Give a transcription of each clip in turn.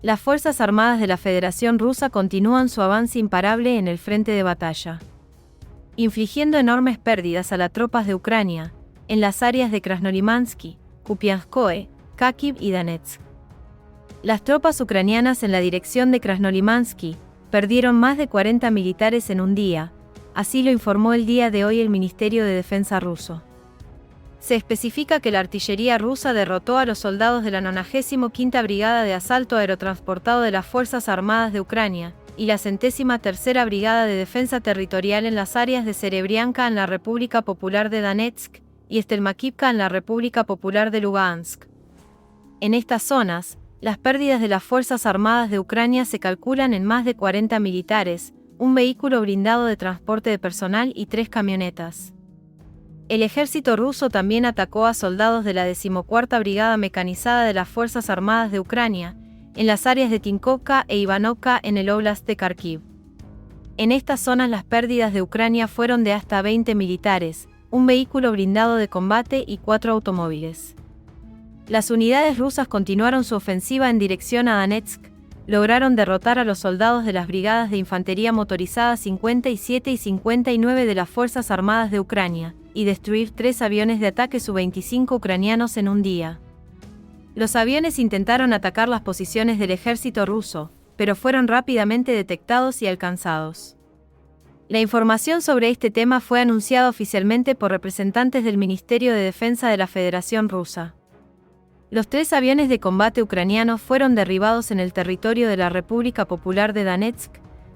Las Fuerzas Armadas de la Federación Rusa continúan su avance imparable en el frente de batalla, infligiendo enormes pérdidas a las tropas de Ucrania, en las áreas de Krasnolimansky, Kupianskoye, Kharkiv y Donetsk. Las tropas ucranianas en la dirección de Krasnolimansky perdieron más de 40 militares en un día, así lo informó el día de hoy el Ministerio de Defensa ruso. Se especifica que la artillería rusa derrotó a los soldados de la 95ª Brigada de Asalto Aerotransportado de las Fuerzas Armadas de Ucrania y la 103ª Brigada de Defensa Territorial en las áreas de Serebrianka en la República Popular de Donetsk y Stelmakivka en la República Popular de Lugansk. En estas zonas, las pérdidas de las Fuerzas Armadas de Ucrania se calculan en más de 40 militares, un vehículo blindado de transporte de personal y 3 camionetas. El ejército ruso también atacó a soldados de la 14ª Brigada Mecanizada de las Fuerzas Armadas de Ucrania, en las áreas de Tinkovka e Ivanovka en el Oblast de Kharkiv. En estas zonas las pérdidas de Ucrania fueron de hasta 20 militares, un vehículo blindado de combate y 4 automóviles. Las unidades rusas continuaron su ofensiva en dirección a Donetsk, lograron derrotar a los soldados de las brigadas de infantería motorizada 57 y 59 de las Fuerzas Armadas de Ucrania, y destruir 3 aviones de ataque Su-25 ucranianos en un día. Los aviones intentaron atacar las posiciones del ejército ruso, pero fueron rápidamente detectados y alcanzados. La información sobre este tema fue anunciada oficialmente por representantes del Ministerio de Defensa de la Federación Rusa. Los 3 aviones de combate ucranianos fueron derribados en el territorio de la República Popular de Donetsk,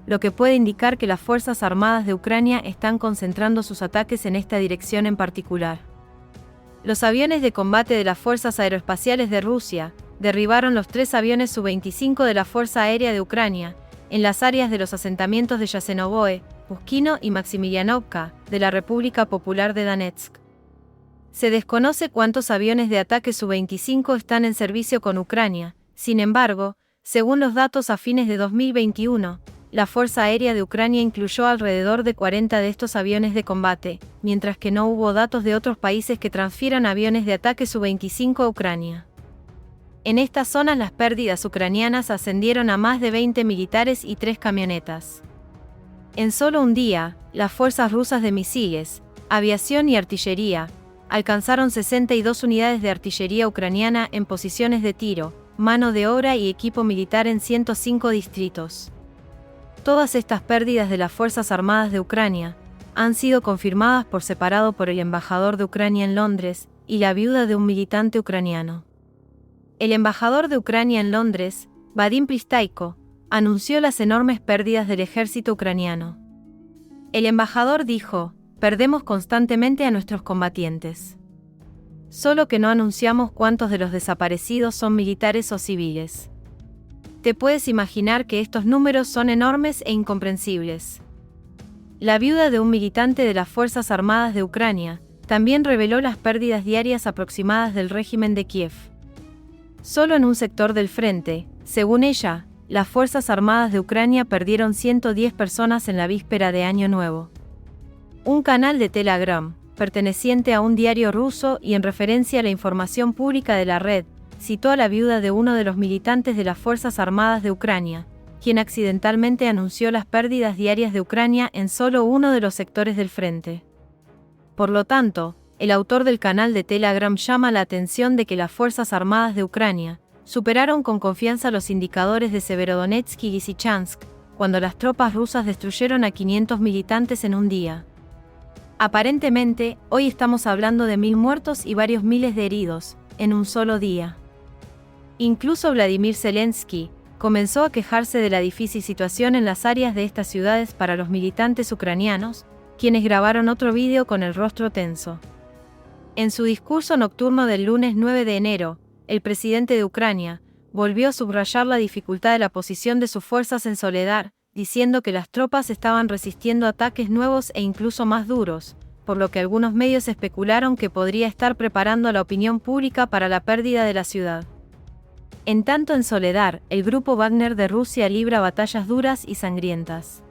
lo que puede indicar que las Fuerzas Armadas de Ucrania están concentrando sus ataques en esta dirección en particular. Los aviones de combate de las Fuerzas Aeroespaciales de Rusia derribaron los 3 aviones Su-25 de la Fuerza Aérea de Ucrania, en las áreas de los asentamientos de Yasenovoe, Pushkino y Maximilianovka, de la República Popular de Donetsk. Se desconoce cuántos aviones de ataque Su-25 están en servicio con Ucrania, sin embargo, según los datos a fines de 2021, la Fuerza Aérea de Ucrania incluyó alrededor de 40 de estos aviones de combate, mientras que no hubo datos de otros países que transfieran aviones de ataque Su-25 a Ucrania. En estas zonas las pérdidas ucranianas ascendieron a más de 20 militares y 3 camionetas. En solo un día, las fuerzas rusas de misiles, aviación y artillería alcanzaron 62 unidades de artillería ucraniana en posiciones de tiro, mano de obra y equipo militar en 105 distritos. Todas estas pérdidas de las Fuerzas Armadas de Ucrania han sido confirmadas por separado por el embajador de Ucrania en Londres y la viuda de un militante ucraniano. El embajador de Ucrania en Londres, Vadim Pristaiko, anunció las enormes pérdidas del ejército ucraniano. El embajador dijo: "Perdemos constantemente a nuestros combatientes. Solo que no anunciamos cuántos de los desaparecidos son militares o civiles". Te puedes imaginar que estos números son enormes e incomprensibles. La viuda de un militante de las Fuerzas Armadas de Ucrania también reveló las pérdidas diarias aproximadas del régimen de Kiev. Solo en un sector del frente, según ella, las Fuerzas Armadas de Ucrania perdieron 110 personas en la víspera de Año Nuevo. Un canal de Telegram, perteneciente a un diario ruso y en referencia a la información pública de la red, citó a la viuda de uno de los militantes de las Fuerzas Armadas de Ucrania, quien accidentalmente anunció las pérdidas diarias de Ucrania en solo uno de los sectores del frente. Por lo tanto, el autor del canal de Telegram llama la atención de que las Fuerzas Armadas de Ucrania superaron con confianza los indicadores de Severodonetsk y Lysychansk, cuando las tropas rusas destruyeron a 500 militantes en un día. Aparentemente, hoy estamos hablando de 1000 muertos y varios miles de heridos, en un solo día. Incluso Vladimir Zelensky comenzó a quejarse de la difícil situación en las áreas de estas ciudades para los militantes ucranianos, quienes grabaron otro vídeo con el rostro tenso. En su discurso nocturno del lunes 9 de enero, el presidente de Ucrania volvió a subrayar la dificultad de la posición de sus fuerzas en Soledar, diciendo que las tropas estaban resistiendo ataques nuevos e incluso más duros, por lo que algunos medios especularon que podría estar preparando a la opinión pública para la pérdida de la ciudad. En tanto en Soledar, el grupo Wagner de Rusia libra batallas duras y sangrientas.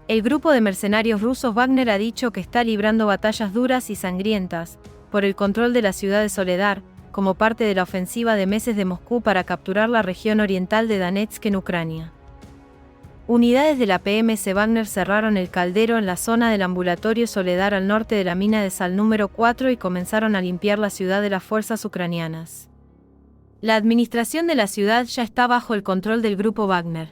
El grupo de mercenarios rusos Wagner ha dicho que está librando batallas duras y sangrientas por el control de la ciudad de Soledar, como parte de la ofensiva de meses de Moscú para capturar la región oriental de Donetsk en Ucrania. Unidades de la PMC Wagner cerraron el caldero en la zona del ambulatorio Soledar al norte de la mina de sal número 4 y comenzaron a limpiar la ciudad de las fuerzas ucranianas. La administración de la ciudad ya está bajo el control del grupo Wagner.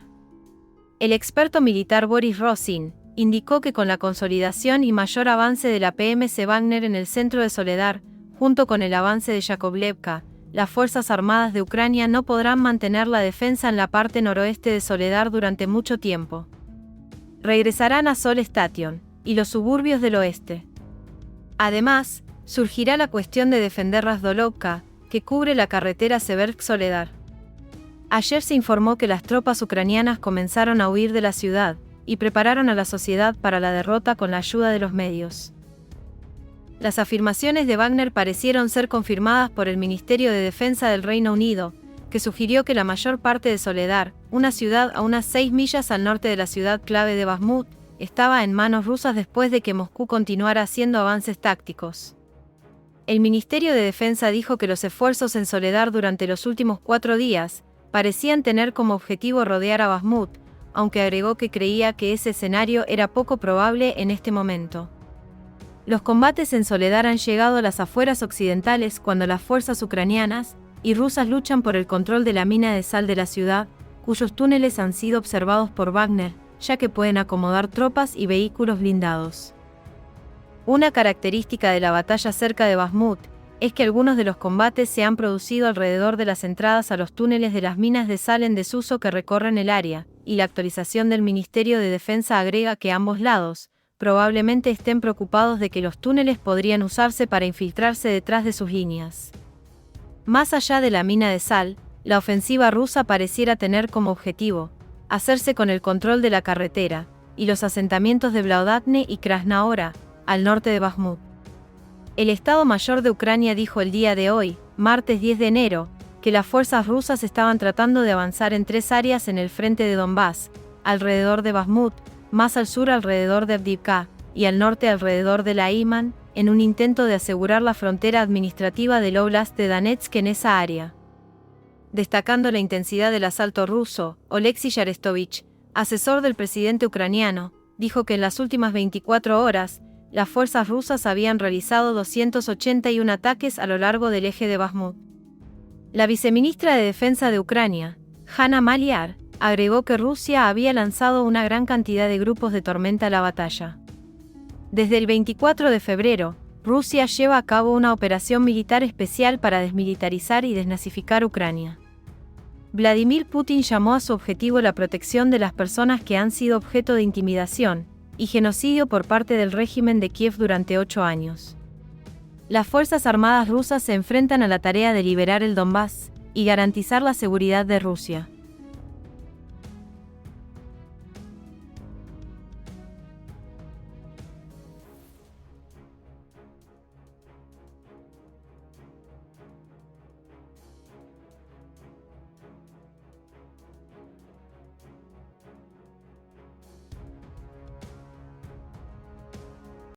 El experto militar Boris Rosin indicó que con la consolidación y mayor avance de la PMC Wagner en el centro de Soledar, junto con el avance de Yakovlevka, las Fuerzas Armadas de Ucrania no podrán mantener la defensa en la parte noroeste de Soledar durante mucho tiempo. Regresarán a Sol Station y los suburbios del oeste. Además, surgirá la cuestión de defender Razdolovka, que cubre la carretera Seversk-Soledar. Ayer se informó que las tropas ucranianas comenzaron a huir de la ciudad y prepararon a la sociedad para la derrota con la ayuda de los medios. Las afirmaciones de Wagner parecieron ser confirmadas por el Ministerio de Defensa del Reino Unido, que sugirió que la mayor parte de Soledar, una ciudad a unas 6 millas al norte de la ciudad clave de Bakhmut, estaba en manos rusas después de que Moscú continuara haciendo avances tácticos. El Ministerio de Defensa dijo que los esfuerzos en Soledar durante los últimos 4 días parecían tener como objetivo rodear a Bakhmut, aunque agregó que creía que ese escenario era poco probable en este momento. Los combates en Soledar han llegado a las afueras occidentales cuando las fuerzas ucranianas y rusas luchan por el control de la mina de sal de la ciudad, cuyos túneles han sido observados por Wagner, ya que pueden acomodar tropas y vehículos blindados. Una característica de la batalla cerca de Bakhmut es que algunos de los combates se han producido alrededor de las entradas a los túneles de las minas de sal en desuso que recorren el área, y la actualización del Ministerio de Defensa agrega que ambos lados probablemente estén preocupados de que los túneles podrían usarse para infiltrarse detrás de sus líneas. Más allá de la mina de sal, la ofensiva rusa pareciera tener como objetivo hacerse con el control de la carretera y los asentamientos de Blaudakne y Krasnohora, al norte de Bakhmut. El Estado Mayor de Ucrania dijo el día de hoy, martes 10 de enero, que las fuerzas rusas estaban tratando de avanzar en 3 áreas en el frente de Donbass, alrededor de Bakhmut, más al sur alrededor de Avdiivka, y al norte alrededor de la Iman, en un intento de asegurar la frontera administrativa del Oblast de Donetsk en esa área. Destacando la intensidad del asalto ruso, Oleksiy Arestovich, asesor del presidente ucraniano, dijo que en las últimas 24 horas, las fuerzas rusas habían realizado 281 ataques a lo largo del eje de Bakhmut. La viceministra de Defensa de Ucrania, Hanna Maliar, agregó que Rusia había lanzado una gran cantidad de grupos de tormenta a la batalla. Desde el 24 de febrero, Rusia lleva a cabo una operación militar especial para desmilitarizar y desnazificar Ucrania. Vladimir Putin llamó a su objetivo la protección de las personas que han sido objeto de intimidación y genocidio por parte del régimen de Kiev durante 8 años. Las Fuerzas Armadas rusas se enfrentan a la tarea de liberar el Donbass y garantizar la seguridad de Rusia.